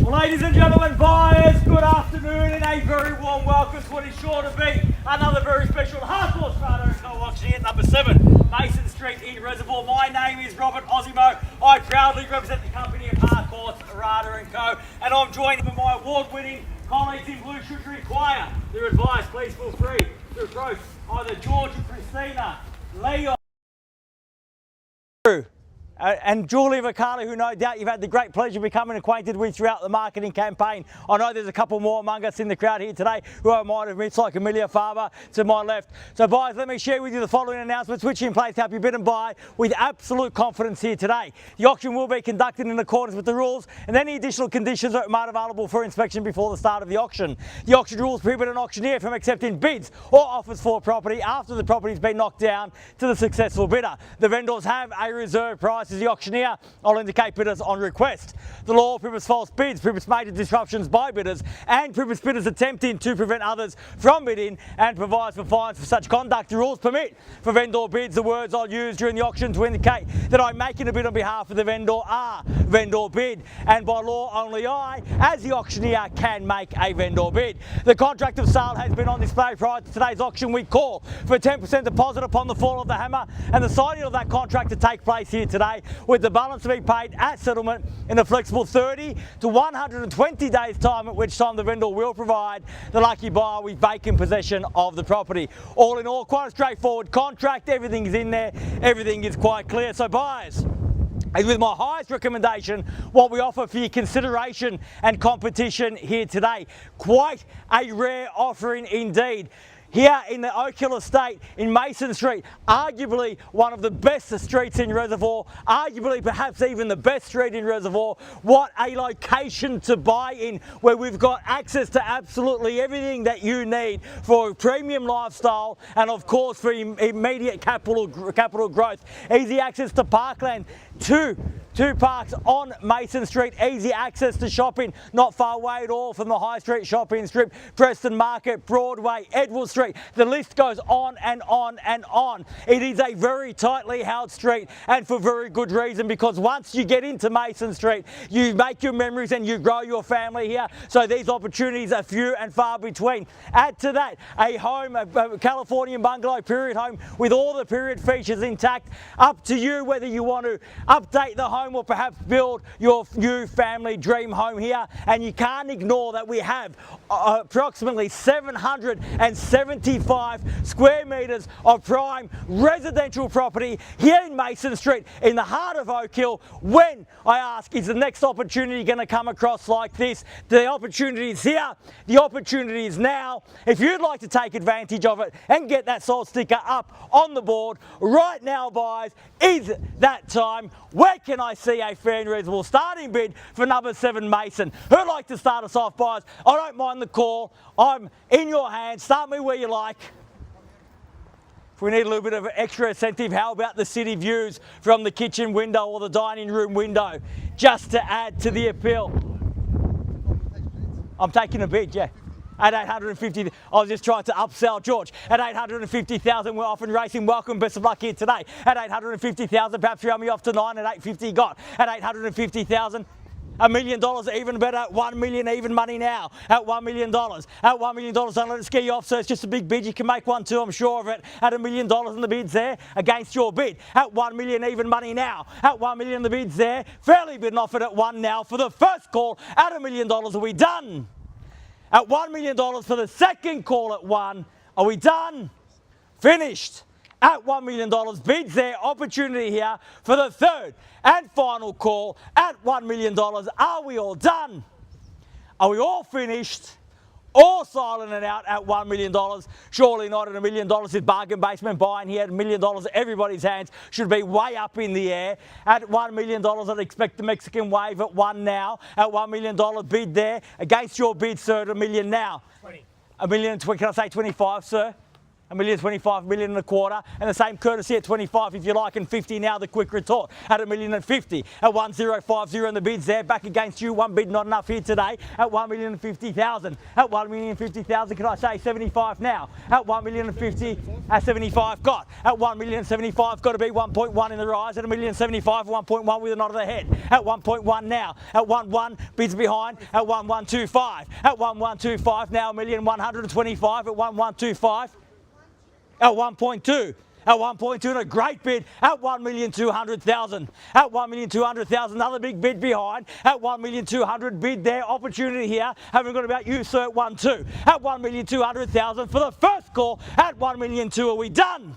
Well, ladies and gentlemen, buyers, good afternoon and a very warm welcome to what is sure to be another very special Harcourts Rata & Co auctioneer at number 7 Mason Street in Reservoir. My name is Robert Ozzimo. I proudly represent the company of Harcourts Rata & Co, and I'm joined by my award-winning colleagues in blue should require their advice. Please feel free to approach either George or Christina, Leon, and Julian, Vocale, who no doubt you've had the great pleasure of becoming acquainted with throughout the marketing campaign. I know there's a couple more among us in the crowd here today who I might have missed, like Amelia Faber to my left. So buyers, let me share with you the following announcements which are in place to help you bid and buy with absolute confidence here today. The auction will be conducted in accordance with the rules, and any additional conditions are made available for inspection before the start of the auction. The auction rules prohibit an auctioneer from accepting bids or offers for property after the property has been knocked down to the successful bidder. The vendors have a reserve price. As the auctioneer, I'll indicate bidders on request. The law prohibits false bids, prohibits major disruptions by bidders, and prohibits bidders attempting to prevent others from bidding, and provides for fines for such conduct. The rules permit for vendor bids. The words I'll use during the auction to indicate that I'm making a bid on behalf of the vendor are vendor bid, and by law only I, as the auctioneer, can make a vendor bid. The contract of sale has been on display prior to today's auction. We call for a 10% deposit upon the fall of the hammer and the signing of that contract to take place here today, with the balance to be paid at settlement in a flexible 30 to 120 days time, at which time the vendor will provide the lucky buyer with vacant possession of the property. All in all, quite a straightforward contract. Everything is in there, everything is quite clear. So buyers, as with my highest recommendation, what we offer for your consideration and competition here today. Quite a rare offering indeed. Here in the Vocale estate in Mason Street, arguably one of the best streets in Reservoir, arguably perhaps even the best street in Reservoir. What a location to buy in, where we've got access to absolutely everything that you need for a premium lifestyle and of course for immediate capital growth. Easy access to parkland, two parks on Mason Street, easy access to shopping, not far away at all from the High Street shopping strip, Preston Market, Broadway, Edward Street. The list goes on and on and on. It is a very tightly held street, and for very good reason, because once you get into Mason Street, you make your memories and you grow your family here. So these opportunities are few and far between. Add to that a home, a Californian bungalow period home with all the period features intact. Up to you whether you want to update the home or perhaps build your new family dream home here. And you can't ignore that we have approximately 775 square metres of prime residential property here in Mason Street in the heart of Oak Hill. When, I ask, is the next opportunity going to come across like this? The opportunity is here, the opportunity is now. If you'd like to take advantage of it and get that sold sticker up on the board right now, buyers, is that time. Where can I see a fair and reasonable starting bid for number 7 Mason? Who'd like to start us off, buyers? I don't mind the call. I'm in your hands. Start me where you like. If we need a little bit of extra incentive, how about the city views from the kitchen window or the dining room window, just to add to the appeal? I'm taking a bid, yeah. At 850, I was just trying to upsell George. At 850,000, we're off and racing. Welcome, best of luck here today. At 850,000, perhaps round me off to 9 at 850 got. At 850,000, $1 million, even better. At $1 million, even money now. At $1 million. At $1 million, don't let it scare you off, so it's just a big bid. You can make one too, I'm sure of it. At $1 million in the bids there, against your bid. At $1 million, even money now. At $1 million, the bids there, fairly bid offered at 1 now for the first call. At $1 million, are we done? At $1 million for the second call at 1. Are we done? Finished. At $1 million, bids there, opportunity here for the third and final call at $1 million. Are we all done? Are we all finished? All silent and out at $1 million. Surely not at $1 million. This bargain basement buying here at $1 million. Everybody's hands should be way up in the air. At $1 million, I'd expect the Mexican wave at 1 now. At $1 million bid there. Against your bid, sir, at $1 million now. 20. $1 million, can I say 25, sir? $1,025,000, $1,025,000, and the same courtesy at 25 if you like, and 50 now the quick retort at $1,050,000 at 1050 and the bids there back against you. One bid not enough here today at $1,050,000 at $1,050,000. Can I say 75 now at $1,050,000 at 75 got at $1,075,000 got to be 1.1 in the rise at $1,075,000 1.1 with a nod of the head at 1.1 now at 1.1 bids behind at 1.125 at 1.125 now $1,125,000 at 1.125 at 1.2 at 1.2 and a great bid at $1,200,000 at $1,200,000 another big bid behind at $1,200,000 bid there opportunity here haven't got about you sir at 1.2 at $1,200,000 for the first call at $1,200,000 are we done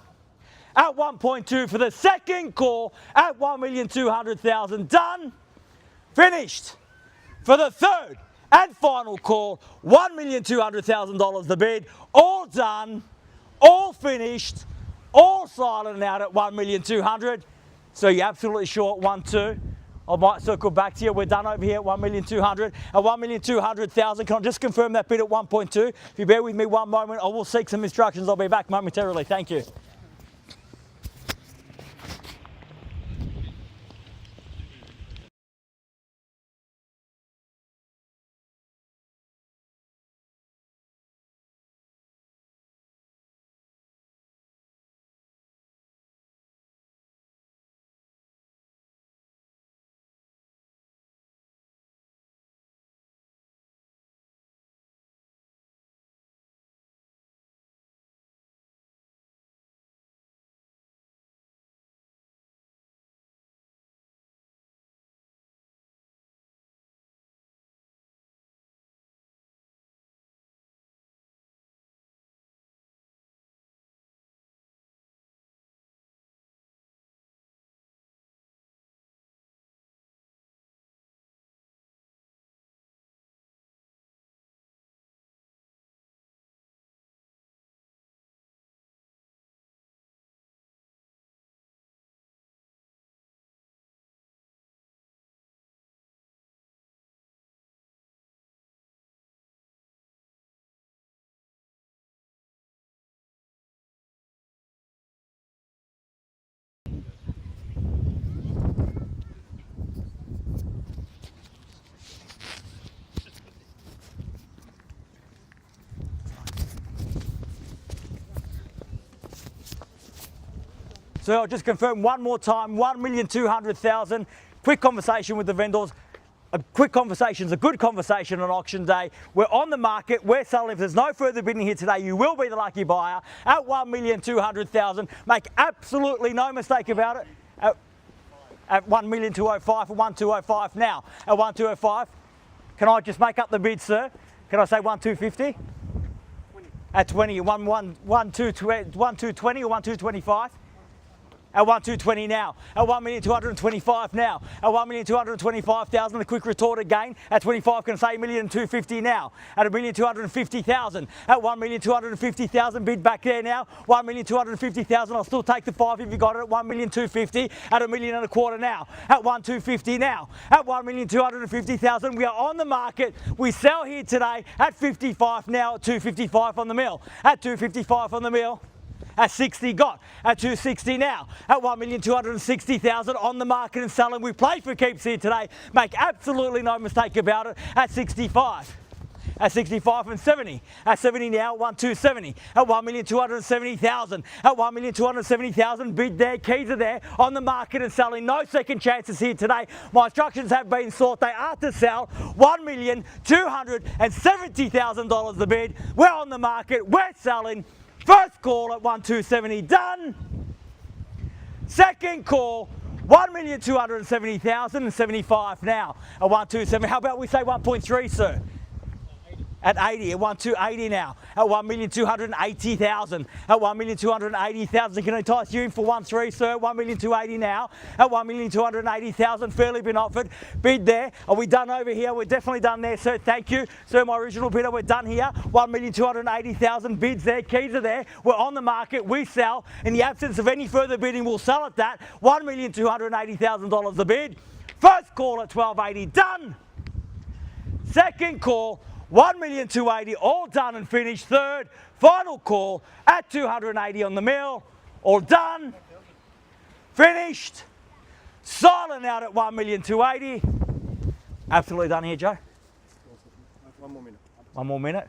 at 1.2 for the second call at $1,200,000 done finished for the third and final call $1,200,000 the bid all done all finished all silent and out at $1,200,000. So you're absolutely sure at 1.2. I might circle back to you. We're done over here at $1,200,000. At $1,200,000, can I just confirm that bid at 1.2? If you bear with me one moment, I will seek some instructions. I'll be back momentarily. Thank you. So I'll just confirm one more time, $1,200,000. Quick conversation with the vendors. A quick conversation is a good conversation on auction day. We're on the market, we're selling. If there's no further bidding here today, you will be the lucky buyer at $1,200,000. Make absolutely no mistake about it. At $1,205,000 for 1,205 now. At 1,205, can I just make up the bid, sir? Can I say 1,250? 20. At 20, 1,220 or 1,225? At 1,220 now, at 1,225 now, at 1,225,000, the quick retort again, at 25 can say 1,250,000 now, at 1,250,000, at 1,250,000 bid back there now, 1,250,000, I'll still take the 5 if you got it, at 1,250,000, at $1,250,000 now, at 1,250 now, at 1,250,000, we are on the market, we sell here today at 55 now, at 255 on the mill, at 255 on the mill. At 60 got, at 260 now, at 1,260,000 on the market and selling. We play for keeps here today. Make absolutely no mistake about it. At 65. At 65 and 70. At 70 now, 1,270. At 1,270,000. At 1,270,000 bid there, keys are there on the market and selling. No second chances here today. My instructions have been sought. They are to sell $1,270,000 the bid. We're on the market. We're selling. First call at 1,270 done. Second call, 1,270,000 and 75 now. At 1,270. How about we say 1.3, sir? At 80, at 1,280 now. At 1,280,000. At 1,280,000. Can I entice you in for 1.3, sir? 1,280 now. At 1,280,000. Fairly been offered. Bid there. Are we done over here? We're definitely done there, sir. Thank you. Sir, my original bidder, we're done here. 1,280,000 bids there. Keys are there. We're on the market. We sell. In the absence of any further bidding, we'll sell at that. $1,280,000 the bid. First call at 1,280 done. Second call, 1,280,000, all done and finished. Third, final call at 280 on the mil, all done, finished, silent out at 1,280,000. Absolutely done here, Joe. 1 more minute. 1 more minute.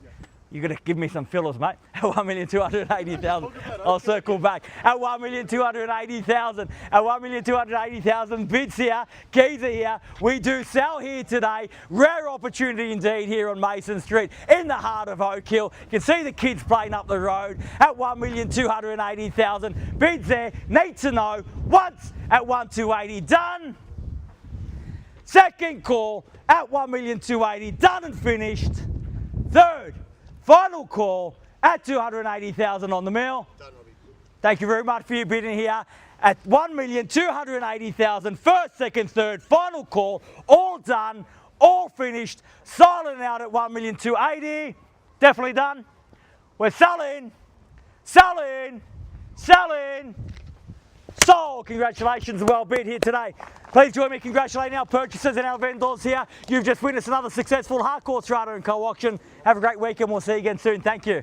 You're going to give me some fillers, mate. At 1,280,000. I'll circle back. At 1,280,000. At 1,280,000. Bids here. Keys are here. We do sell here today. Rare opportunity indeed here on Mason Street in the heart of Oak Hill. You can see the kids playing up the road at 1,280,000. Bids there. Need to know. Once at 1,280. Done. Second call at 1,280,000. Done and finished. Third. Final call at 280,000 on the mil. Thank you very much for your bidding here at 1,280,000. First, second, third, final call, all done, all finished, silent out at 1,280,000. Definitely done. We're selling, selling, selling. Sold. Congratulations, well bid here today. Please join me congratulating our purchasers and our vendors here. You've just witnessed another successful Harcourts Rata & Co auction. Have a great weekend. We'll see you again soon. Thank you.